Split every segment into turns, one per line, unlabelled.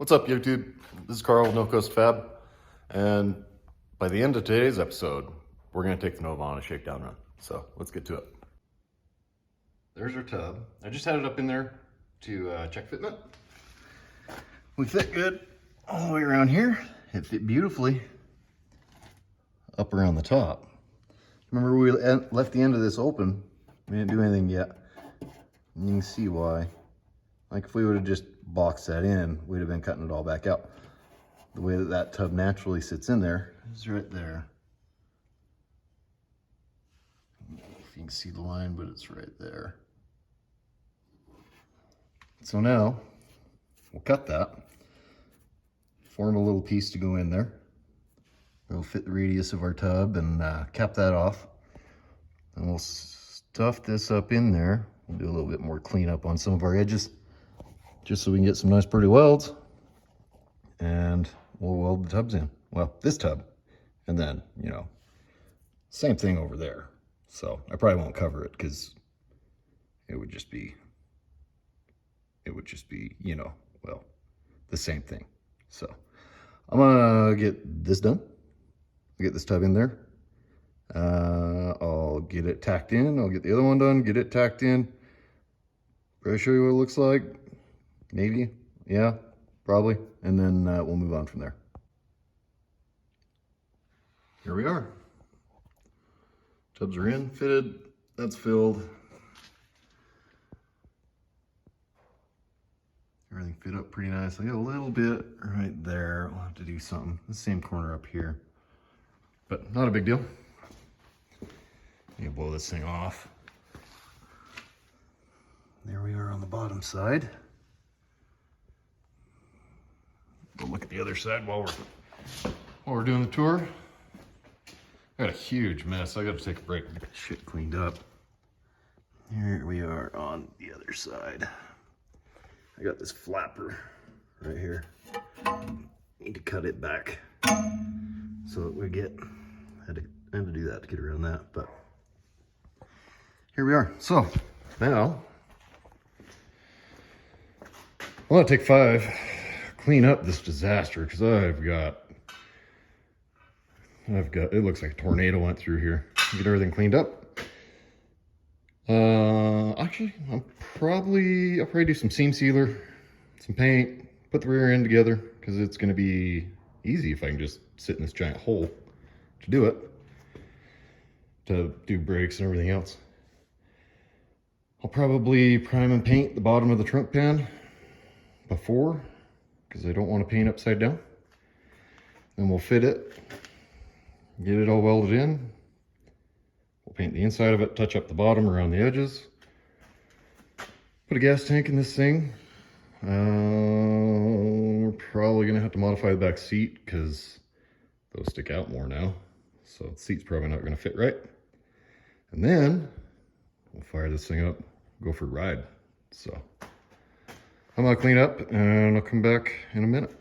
What's up, YouTube? This is Carl with No Coast Fab, and by the end of today's episode, we're going to take the Nova on a shakedown run. So let's get to it. There's our tub. I just had it up in there to check fitment. We fit good all the way around here. It fit beautifully up around the top. Remember, we left the end of this open. We didn't do anything yet. You can see why. Like if we would have just boxed that in, we'd have been cutting it all back out. The way that that tub naturally sits in there is right there. If you can see the line, but it's right there. So now we'll cut that, form a little piece to go in there. It'll fit the radius of our tub and cap that off. And we'll stuff this up in there. We'll do a little bit more cleanup on some of our edges, just so we can get some nice pretty welds. And we'll weld the tubs in. Well, this tub, and then, you know, same thing over there. So I probably won't cover it because it would just be, you know, well, the same thing. So I'm gonna get this done. I'll get this tub in there. I'll get it tacked in. I'll get the other one done, get it tacked in. Probably show you what it looks like. Maybe, yeah, probably. And then we'll move on from there. Here we are. Tubs are in, fitted, that's filled. Everything fit up pretty nicely. A little bit right there. We'll have to do something. The same corner up here, but not a big deal. You blow this thing off. There we are on the bottom side. Go look at the other side while we're doing the tour. I got a huge mess. I got to take a break and get this shit cleaned up. Here we are on the other side. I got this flapper right here. Need to cut it back so that we get. I had to do that to get around that, but here we are. So now I'm gonna take 5, clean up this disaster, because I've got, it looks like a tornado went through here. Get everything cleaned up. Actually, I'll probably do some seam sealer, some paint, put the rear end together, because it's gonna be easy if I can just sit in this giant hole to do it, to do brakes and everything else. I'll probably prime and paint the bottom of the trunk pan before, because I don't want to paint upside down. Then we'll fit it, get it all welded in. We'll paint the inside of it, touch up the bottom around the edges. Put a gas tank in this thing. We're probably gonna have to modify the back seat because those stick out more now. So the seat's probably not gonna fit right. And then we'll fire this thing up, go for a ride. So I'm gonna clean up and I'll come back in a minute.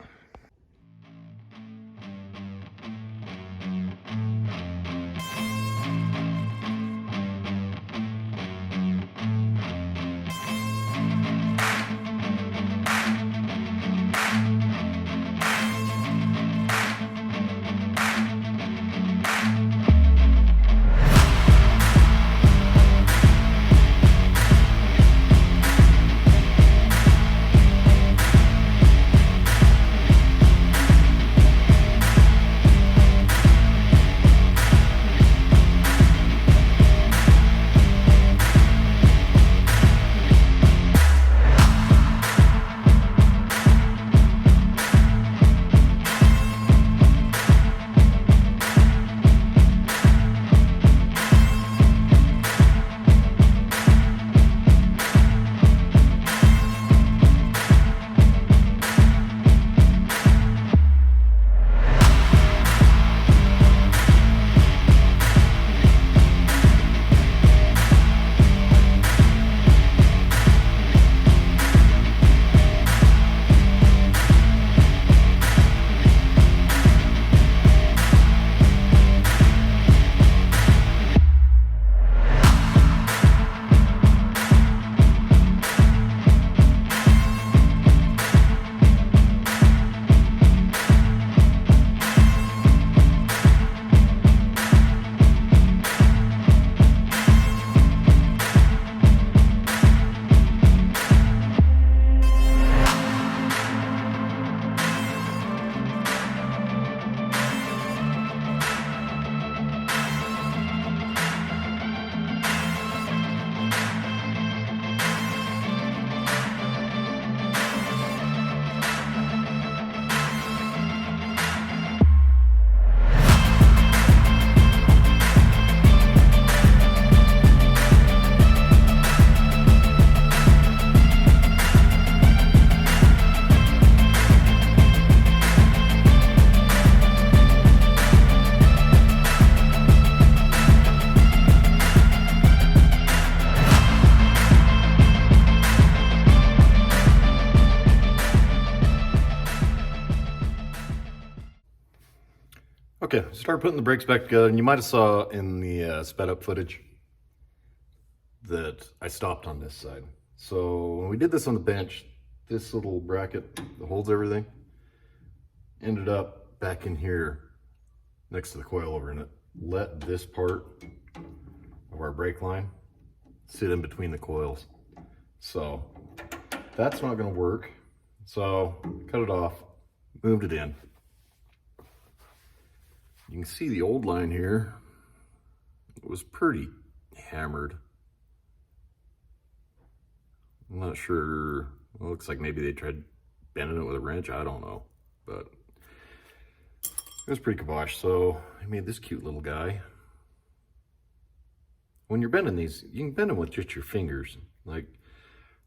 start putting the brakes back together, and you might have saw in the sped up footage that I stopped on this side. So when we did this on the bench, this little bracket that holds everything ended up back in here next to the coilover, and it let this part of our brake line sit in between the coils. So that's not going to work. So cut it off, moved it in. You can see the old line here. It was pretty hammered. I'm not sure. It looks like maybe they tried bending it with a wrench. I don't know, but it was pretty kibosh. So I made this cute little guy. When you're bending these, you can bend them with just your fingers. Like,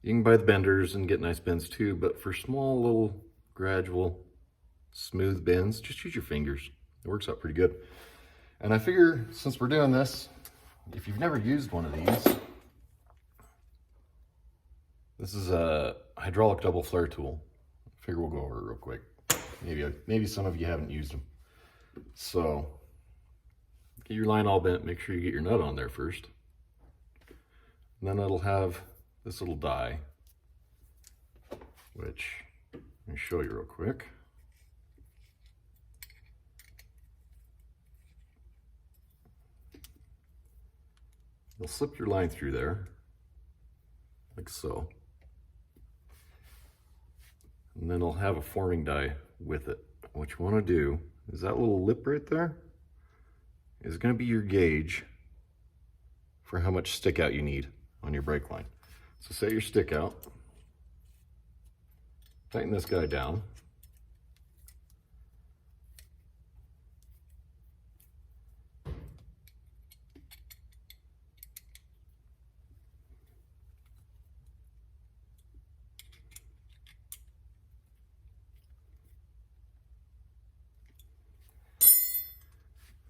you can buy the benders and get nice bends too, but for small little gradual smooth bends, just use your fingers. It works out pretty good. And I figure since we're doing this, if you've never used one of these, this is a hydraulic double flare tool. I figure we'll go over it real quick. Maybe some of you haven't used them. So get your line all bent, make sure you get your nut on there first. And then it'll have this little die, which let me show you real quick. You'll slip your line through there, like so. And then it'll have a forming die with it. What you want to do is that little lip right there is going to be your gauge for how much stick out you need on your brake line. So set your stick out, tighten this guy down.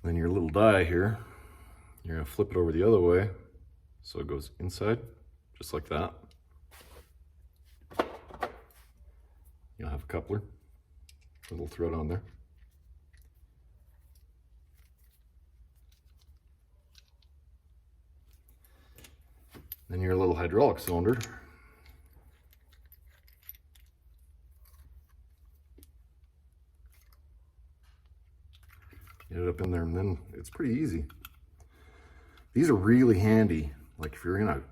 Then your little die here, you're going to flip it over the other way so it goes inside, just like that. You'll have a coupler, a little thread on there. Then your little hydraulic cylinder. Get it up in there, and then it's pretty easy. These are really handy, like if you're in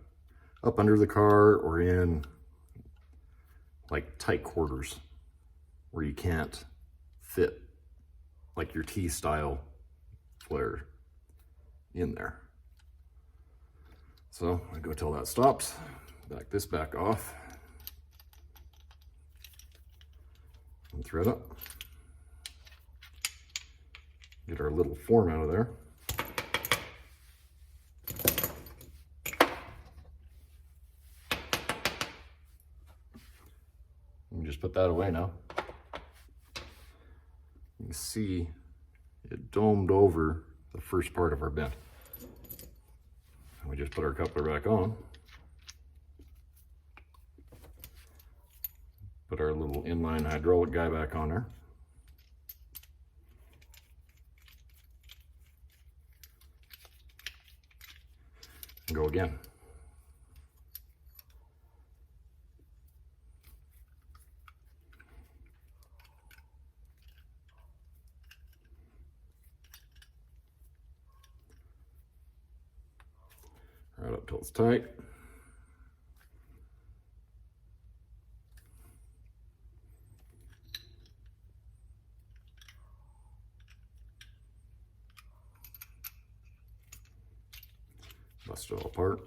up under the car or in like tight quarters where you can't fit like your T-style flare in there. So I go till that stops, back this back off, and thread up. Get our little form out of there. You can just put that away now. You can see it domed over the first part of our bend. And we just put our coupler back on. Put our little inline hydraulic guy back on there. And go again. Right up till it's tight. Bust it all apart.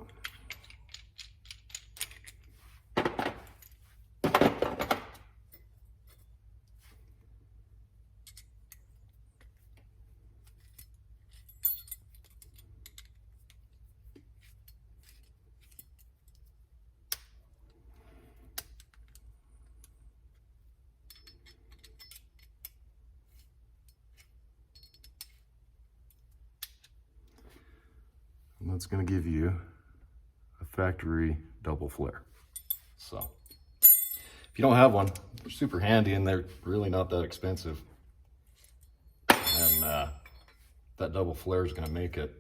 And that's going to give you a factory double flare. So if you don't have one, they're super handy and they're really not that expensive. And that double flare is gonna make it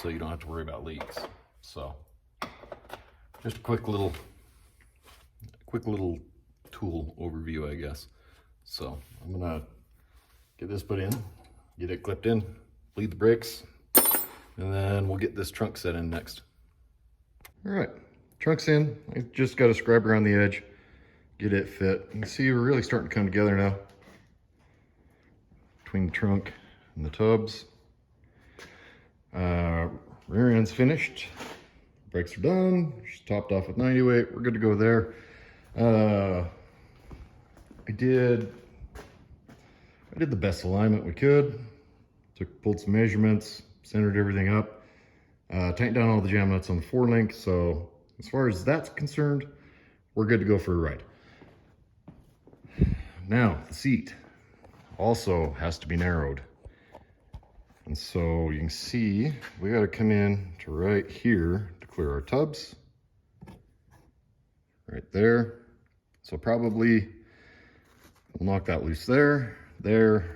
so you don't have to worry about leaks. So just a quick little tool overview, I guess. So I'm gonna get this put in, get it clipped in, bleed the brakes, and then we'll get this trunk set in next. All right, trunk's in. I just got a scribe around the edge, get it fit. You can see we're really starting to come together now between the trunk and the tubs. Rear end's finished. Brakes are done. Just topped off with 90 weight. We're good to go there. I did the best alignment we could. Pulled some measurements, centered everything up, tightened down all the jam nuts on the 4-link. So as far as that's concerned, we're good to go for a ride. Now the seat also has to be narrowed. And so you can see we got to come in to right here to clear our tubs. Right there. So probably we'll knock that loose there, there.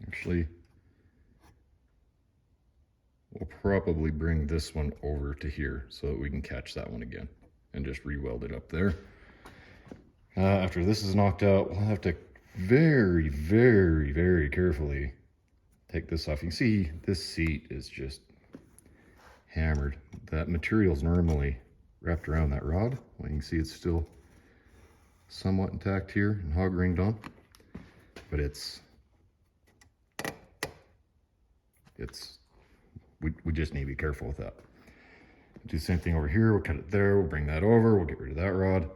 Actually, we'll probably bring this one over to here so that we can catch that one again and just re-weld it up there. After this is knocked out, we'll have to very, very, very carefully take this off. You can see this seat is just hammered. That material's normally wrapped around that rod. Well, you can see it's still somewhat intact here and hog ringed on, but we just need to be careful with that. Do the same thing over here. We'll cut it there. We'll bring that over. We'll get rid of that rod.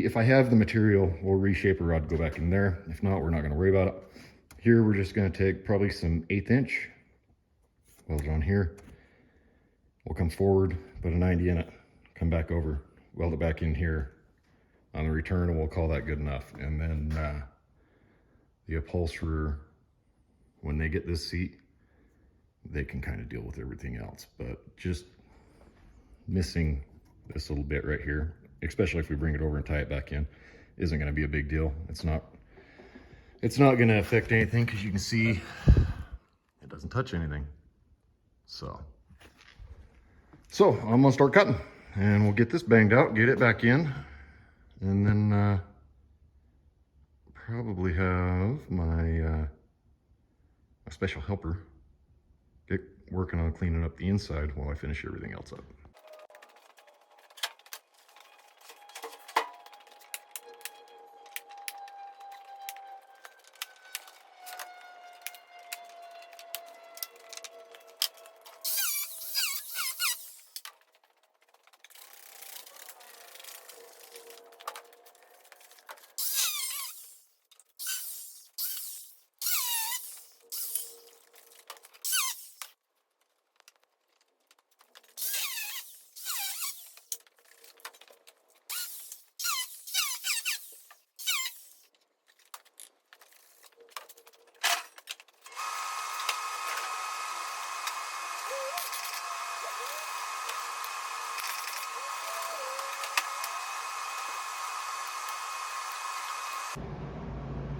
If I have the material, we'll reshape a rod, go back in there. If not, we're not going to worry about it. Here, we're just going to take probably some 1/8 inch, weld it on here. We'll come forward, put a 90 in it, come back over, weld it back in here on the return, and we'll call that good enough. And then the upholsterer, when they get this seat, they can kind of deal with everything else. But just missing this little bit right here, especially if we bring it over and tie it back in, isn't going to be a big deal. It's not going to affect anything because you can see it doesn't touch anything. So I'm gonna start cutting and we'll get this banged out, get it back in, and then probably have my special helper get working on cleaning up the inside while I finish everything else up.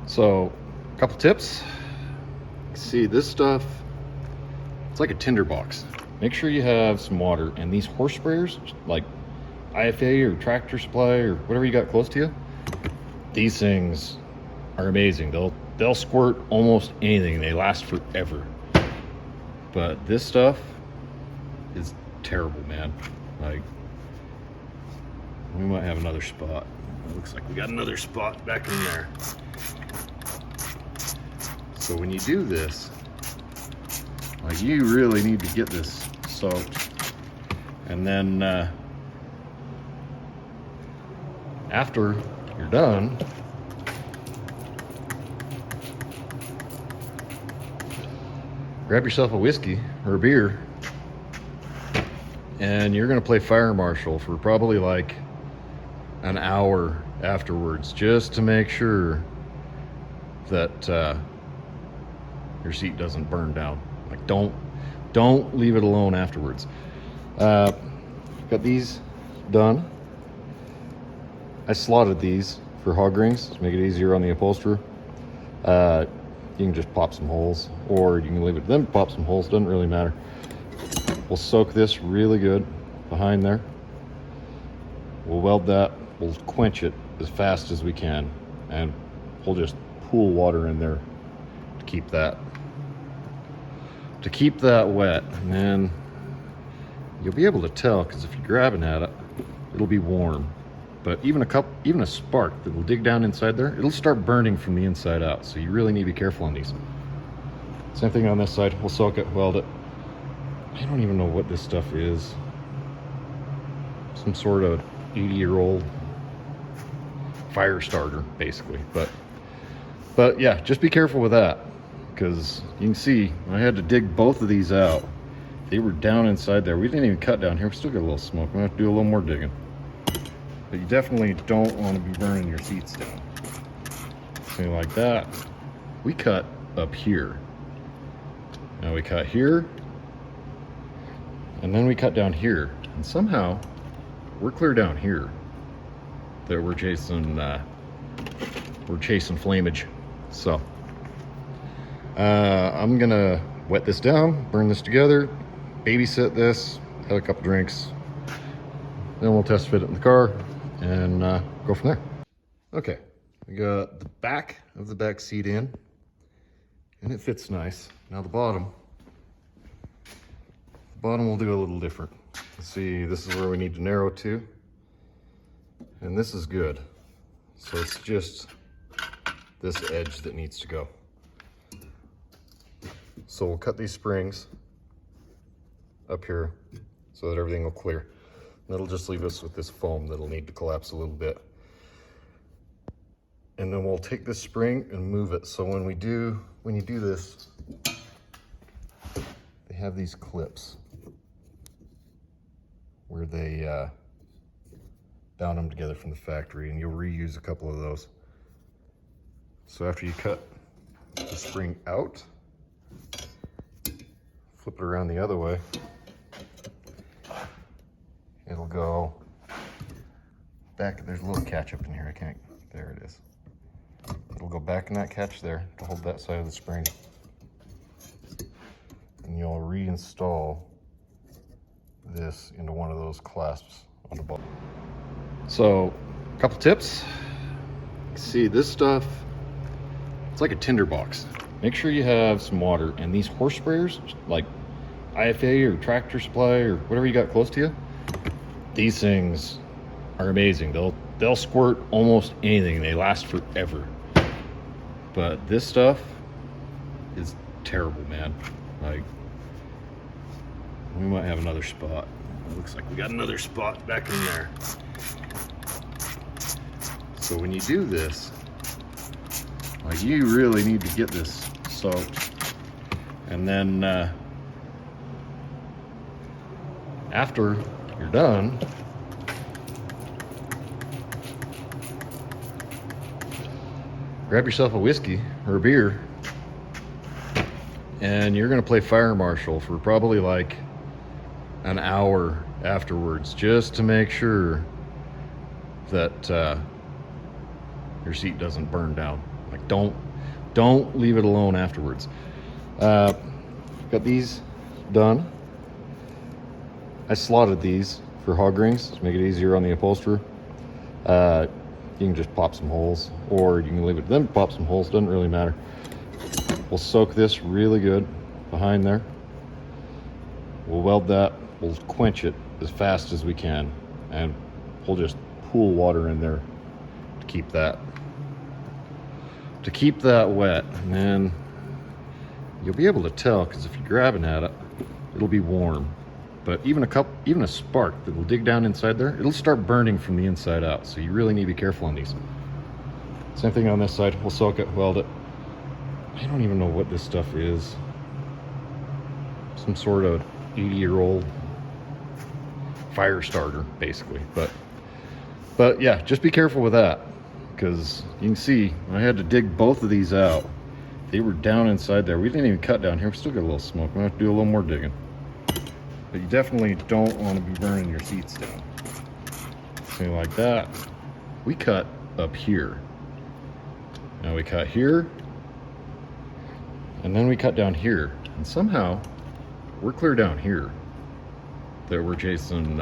So, a couple tips. See, this stuff, it's like a tinder box. Make sure you have some water, and these horse sprayers, like IFA or Tractor Supply or whatever you got close to you, these things are amazing. They'll squirt almost anything. They last forever. But this stuff is terrible, man. Like, we might have another spot. It looks like we got another spot back in there. So when you do this, like, you really need to get this soaked. And then after you're done, grab yourself a whiskey or a beer, and you're gonna play fire marshal for probably like an hour afterwards, just to make sure that your seat doesn't burn down. Like, don't leave it alone afterwards. Got these done. I slotted these for hog rings to make it easier on the upholsterer. You can just pop some holes, or you can leave it then pop some holes, doesn't really matter. We'll soak this really good behind there. We'll weld that, we'll quench it as fast as we can, and we'll just pool water in there to keep that wet. And then you'll be able to tell, because if you're grabbing at it, it'll be warm. But even a spark that will dig down inside there, it'll start burning from the inside out. So you really need to be careful on these. Same thing on this side. We'll soak it, weld it. I don't even know what this stuff is. Some sort of 80-year-old fire starter, basically. But yeah, just be careful with that, because you can see I had to dig both of these out. They were down inside there. We didn't even cut down here. We still got a little smoke. I'm gonna have to do a little more digging. But you definitely don't want to be burning your seats down. Something like that. We cut up here. Now we cut here. And then we cut down here. And somehow we're clear down here. That we're chasing flamage. So I'm gonna wet this down, burn this together, babysit this, have a couple drinks. Then we'll test fit it in the car and go from there. Okay, we got the back of the back seat in, and it fits nice. Now the bottom we'll do a little different. See, this is where we need to narrow to, and this is good. So it's just this edge that needs to go. So we'll cut these springs up here so that everything will clear. That'll just leave us with this foam that'll need to collapse a little bit. And then we'll take this spring and move it. So when you do this, they have these clips where they bound them together from the factory, and you'll reuse a couple of those. So after you cut the spring out, flip it around the other way, it'll go back. There's a little catch up in here. There it is. It'll go back in that catch there to hold that side of the spring. And you'll reinstall this into one of those clasps on the bottom. So, a couple tips. See, this stuff, it's like a tinder box. Make sure you have some water, and these horse sprayers, like IFA or Tractor Supply or whatever you got close to you, these things are amazing. They'll squirt almost anything. They last forever. But this stuff is terrible, man. Like, we might have another spot. It looks like we got another spot back in there. So when you do this, like, you really need to get this soaked. And then after you're done, grab yourself a whiskey or a beer, and you're gonna play fire marshal for probably like an hour afterwards, just to make sure that your seat doesn't burn down. Like, don't leave it alone afterwards. Got these done. I slotted these for hog rings to make it easier on the upholsterer. You can just pop some holes, or you can leave it then pop some holes, doesn't really matter. We'll soak this really good behind there. We'll weld that, we'll quench it as fast as we can, and we'll just pool water in there to keep that wet. And then you'll be able to tell, because if you're grabbing at it, it'll be warm. But even a spark that will dig down inside there, it'll start burning from the inside out. So you really need to be careful on these. Same thing on this side. We'll soak it, weld it. I don't even know what this stuff is. Some sort of 80-year-old fire starter, basically. But yeah, just be careful with that, because you can see I had to dig both of these out. They were down inside there. We didn't even cut down here. We still got a little smoke. I'm gonna have to do a little more digging. But you definitely don't want to be burning your seats down. Something like that. we cut up here. Now we cut here, and then we cut down here, and somehow we're clear down here. That we're chasing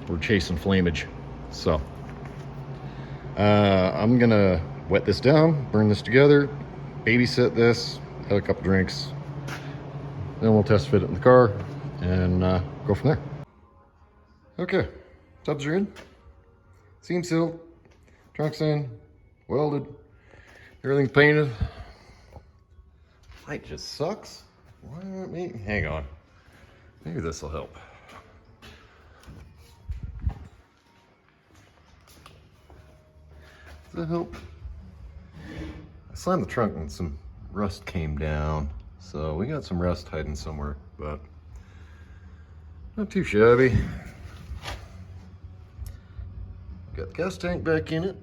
flamage. So I'm gonna wet this down, burn this together, babysit this, have a couple drinks, then we'll test fit it in the car and go from there. Okay, tubs are in, seam sealed, trunk's in, welded, everything's painted. Light just sucks. Why aren't me? Hang on. Maybe this will help. Does that help? I slammed the trunk and some rust came down. So we got some rust hiding somewhere, but not too shabby. Got the gas tank back in it.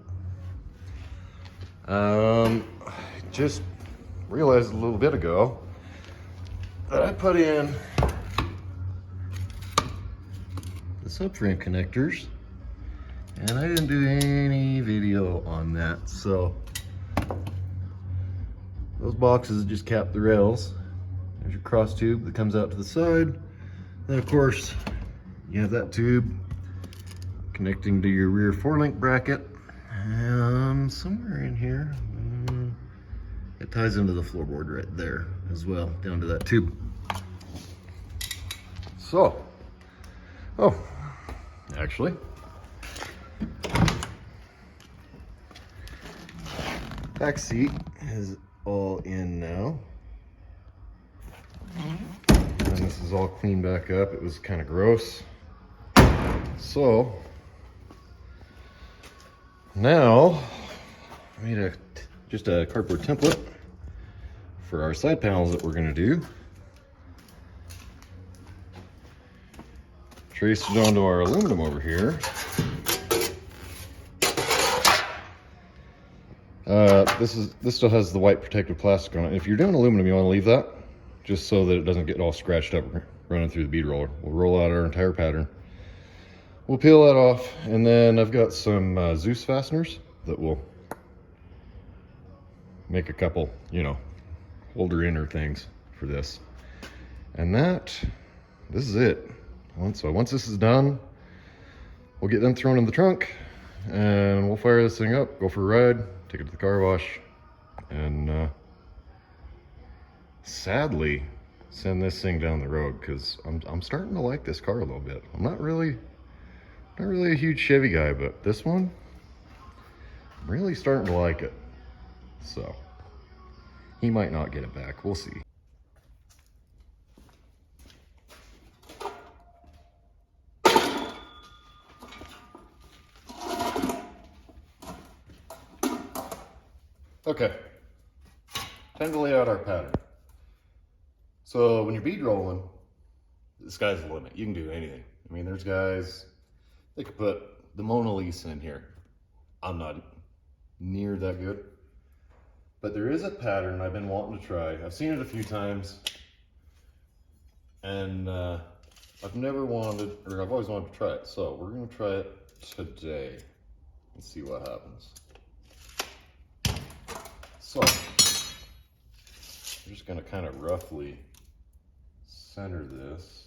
Just realized a little bit ago that I put in the subframe connectors, and I didn't do any video on that. So those boxes just cap the rails. There's your cross tube that comes out to the side. Then of course you have that tube connecting to your rear 4-link bracket. Somewhere in here, it ties into the floorboard right there as well, down to that tube. So, actually, back seat is all in now. And this is all cleaned back up. It was kind of gross. So, now I made just a cardboard template for our side panels that we're going to do. Traced it onto our aluminum over here. This still has the white protective plastic on it. If you're doing aluminum, you want to leave that just so that it doesn't get all scratched up running through the bead roller. We'll roll out our entire pattern. We'll peel that off, and then I've got some Zeus fasteners that will make a couple, holder inner things for this. And this is it. So once this is done, we'll get them thrown in the trunk, and we'll fire this thing up, go for a ride, take it to the car wash, and sadly send this thing down the road, because I'm starting to like this car a little bit. I'm not really a huge Chevy guy, but this one, I'm really starting to like it. So he might not get it back. We'll see. Okay, time to lay out our pattern. So when you're bead rolling, the sky's the limit. You can do anything. I mean, there's guys, they could put the Mona Lisa in here. I'm not near that good. But there is a pattern I've been wanting to try. I've seen it a few times, and I've always wanted to try it. So we're gonna try it today and see what happens. So I'm just gonna kind of roughly center this.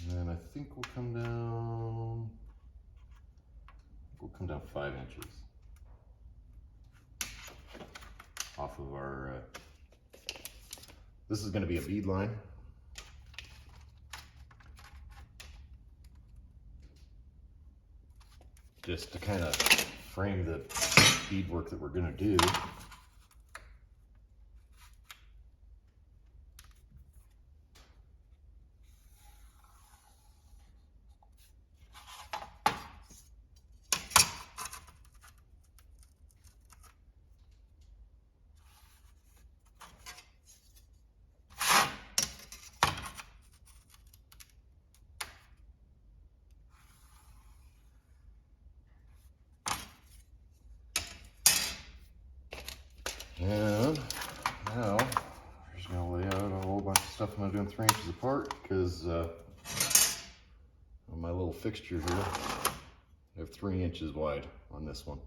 And then I think we'll come down 5 inches off of our, this is gonna be a bead line. Just to kind of frame the bead work that we're gonna do. stuff I'm doing 3 inches apart because on my little fixture here, I have 3 inches wide on this one.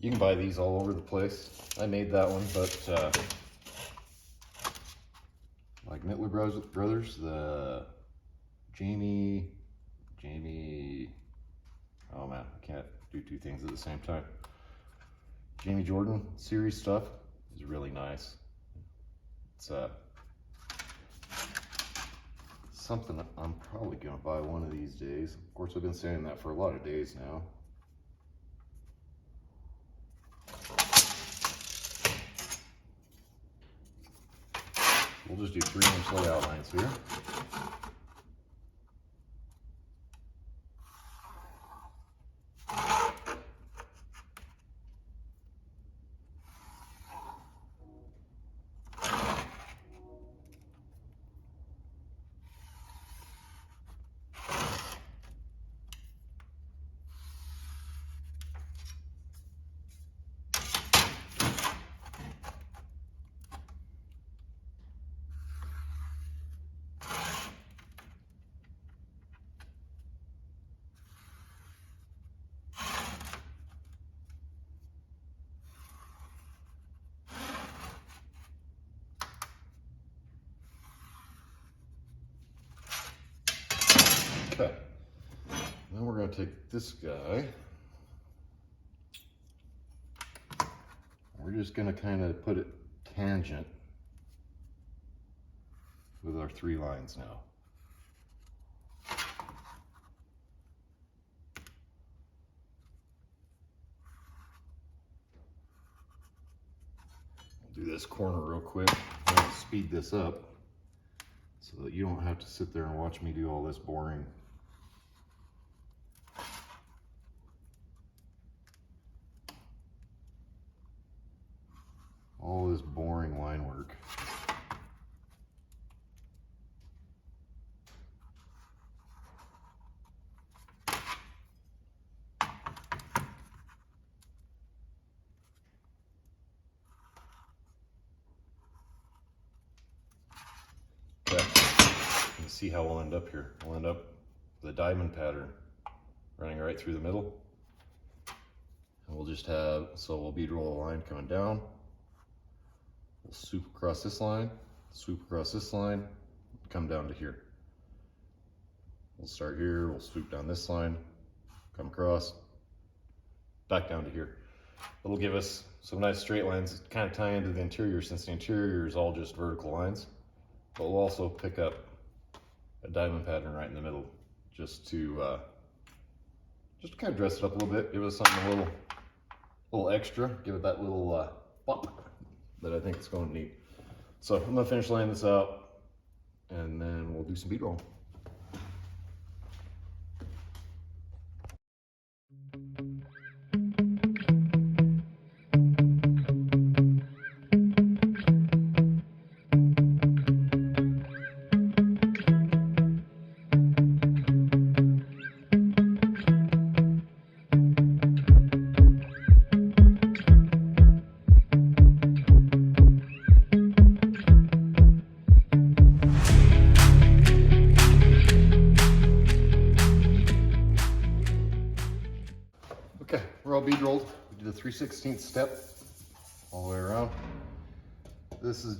You can buy these all over the place. I made that one, but like Mittler Brothers, the Jamie, oh man, I can't do 2 things at the same time. Jamie Jordan series stuff is really nice. It's something that I'm probably gonna buy one of these days. Of course, I've been saying that for a lot of days now. We'll just do 3-inch layout lines here. Okay, then we're going to take this guy. We're just going to kind of put it tangent with our 3 lines now. We'll do this corner real quick. I'm going to speed this up so that you don't have to sit there and watch me do all this boring. All this boring line work. Okay, you can see how we'll end up here. We'll end up with a diamond pattern running right through the middle. And we'll just have, so we'll bead roll a line coming down. We'll swoop across this line, swoop across this line, come down to here. We'll start here, we'll swoop down this line, come across, back down to here. It'll give us some nice straight lines, kind of tie into the interior since the interior is all just vertical lines. But we'll also pick up a diamond pattern right in the middle just to kind of dress it up a little bit, give it something a little extra, give it that little pop that I think is going to need. So I'm gonna finish laying this out and then we'll do some bead roll. Okay, we're all bead rolled. We did a 3/16 step all the way around. This is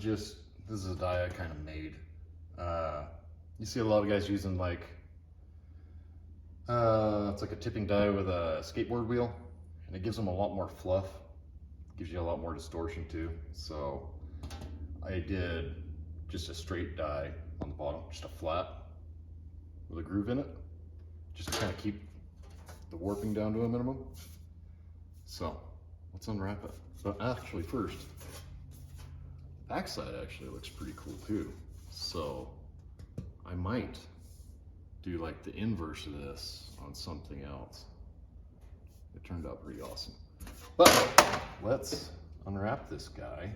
a die I kind of made. You see a lot of guys using like, it's like a tipping die with a skateboard wheel, and it gives them a lot more fluff. Gives you a lot more distortion too. So I did just a straight die on the bottom, just a flat with a groove in it, just to kind of keep the warping down to a minimum. So let's unwrap it. But actually first, backside actually looks pretty cool too. So I might do like the inverse of this on something else. It turned out pretty awesome. But let's unwrap this guy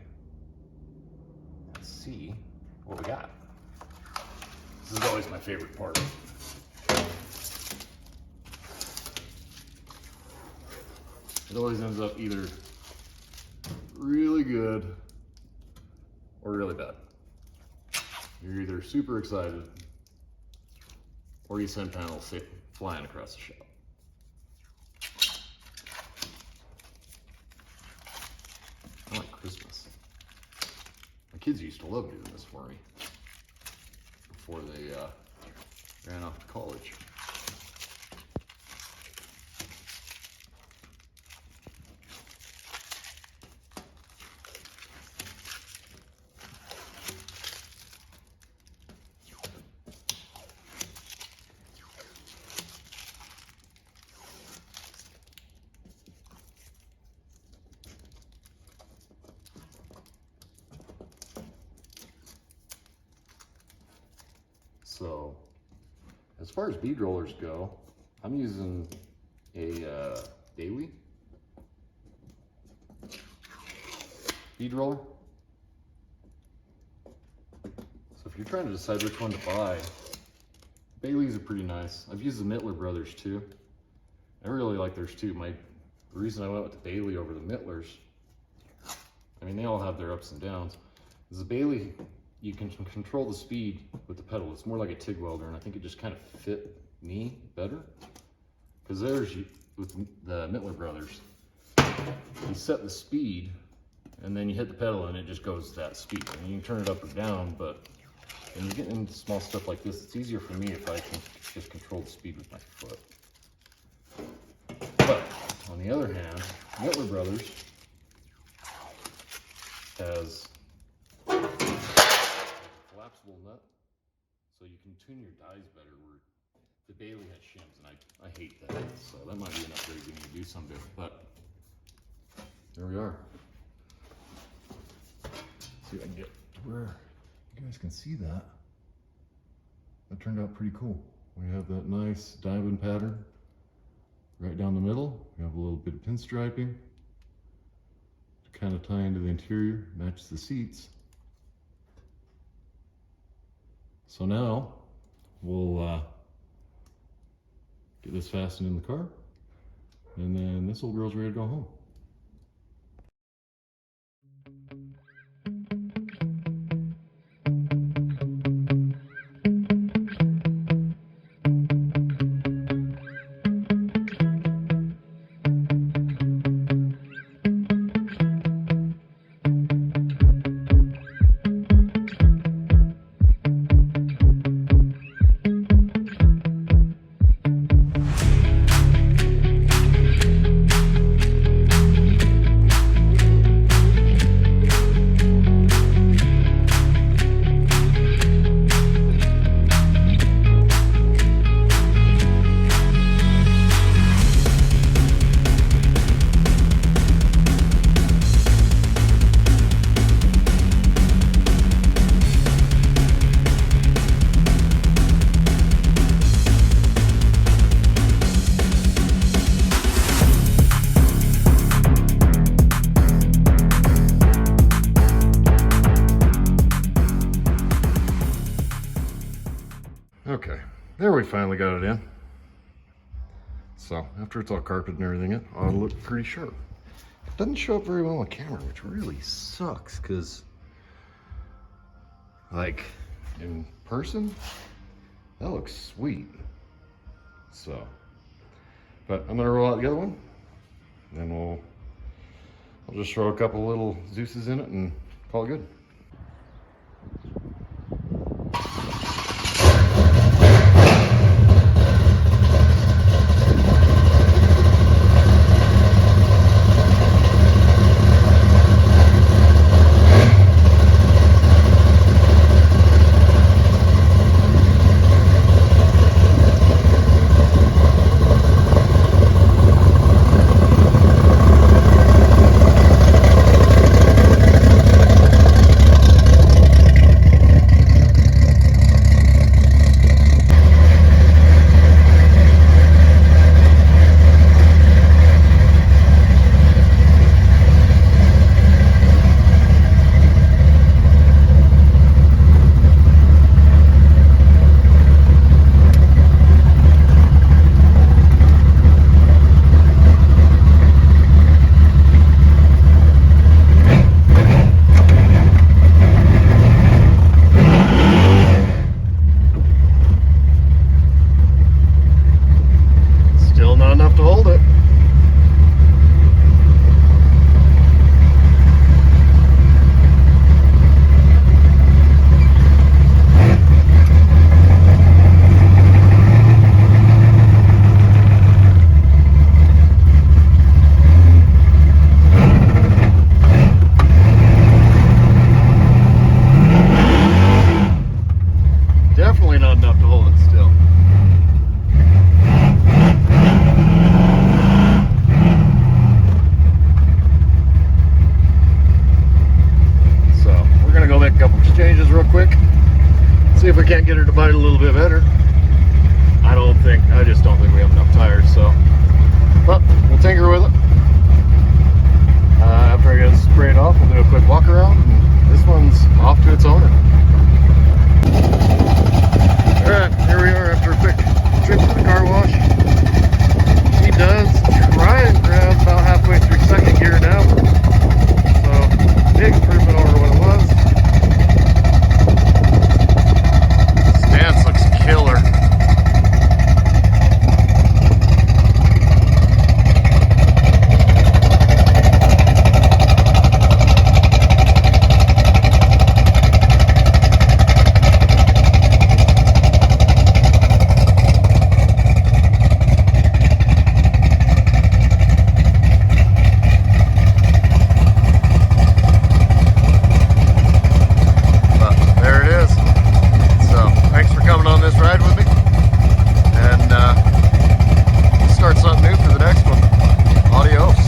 and see what we got. This is always my favorite part. It always ends up either really good or really bad. either super excited or you send panels flying across the shop. I like Christmas. My kids used to love doing this for me before they ran off to college. So, as far as bead rollers go, I'm using a daily bead roller. So if you're trying to decide which one to buy, Bailey's are pretty nice. I've used the Mittler brothers too. I really like theirs too. The reason I went with the Bailey over the Mittlers, I mean, they all have their ups and downs, is the Bailey, you can control the speed with the pedal. It's more like a TIG welder, and I think it just kind of fit me better. Because with the Mittler brothers, you set the speed, and then you hit the pedal, and it just goes that speed. And you can turn it up or down, but when you get into small stuff like this, it's easier for me if I can just control the speed with my foot. But on the other hand, Mittler brothers has collapsible nut, so you can tune your dies better, where the Bailey has shims, and I hate that. So that might be an upgrade we need to do someday, but there we are. See if I can get to where you guys can see that. That turned out pretty cool. We have that nice diamond pattern right down the middle. We have a little bit of pinstriping to kind of tie into the interior, match the seats. So now we'll get this fastened in the car, and then this old girl's ready to go home. Okay, there we finally got it in. So after it's all carpeted and everything, it ought to look pretty sharp. It doesn't show up very well on camera, which really sucks, because like in person, that looks sweet. So, but I'm gonna roll out the other one, and then I'll just throw a couple little Zeus's in it and call it good. definitely not enough to hold it still. So we're gonna go make a couple changes real quick. See if we can't get her to bite a little bit better. I just don't think we have enough tires, so. But we'll tinker with it. After I get it sprayed off, we'll do a quick walk around, and this one's off to its owner. Alright, here we are after a quick trip to the car wash. He does try and grab about halfway through second gear now. So, big improvement over what it was. Stance looks killer. Start something new for the next one. Adios.